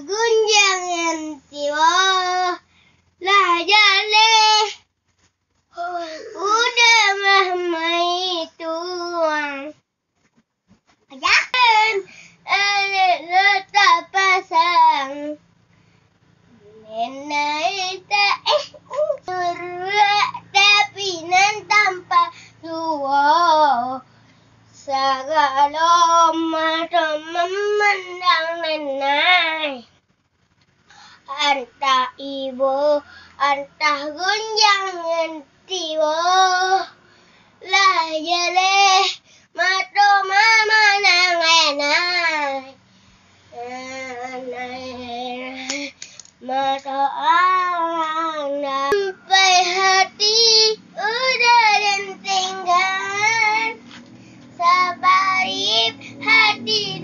gunjangan tiwa lah jale udah mahmai tuang jangan letak pasang nenek tapi nan tanpa suwo segala macam memandang nenek antah ibu antah gunjangan tiwo lah jale mato mama nang enak mato anak sampai hati udah dan tinggal sabarip hati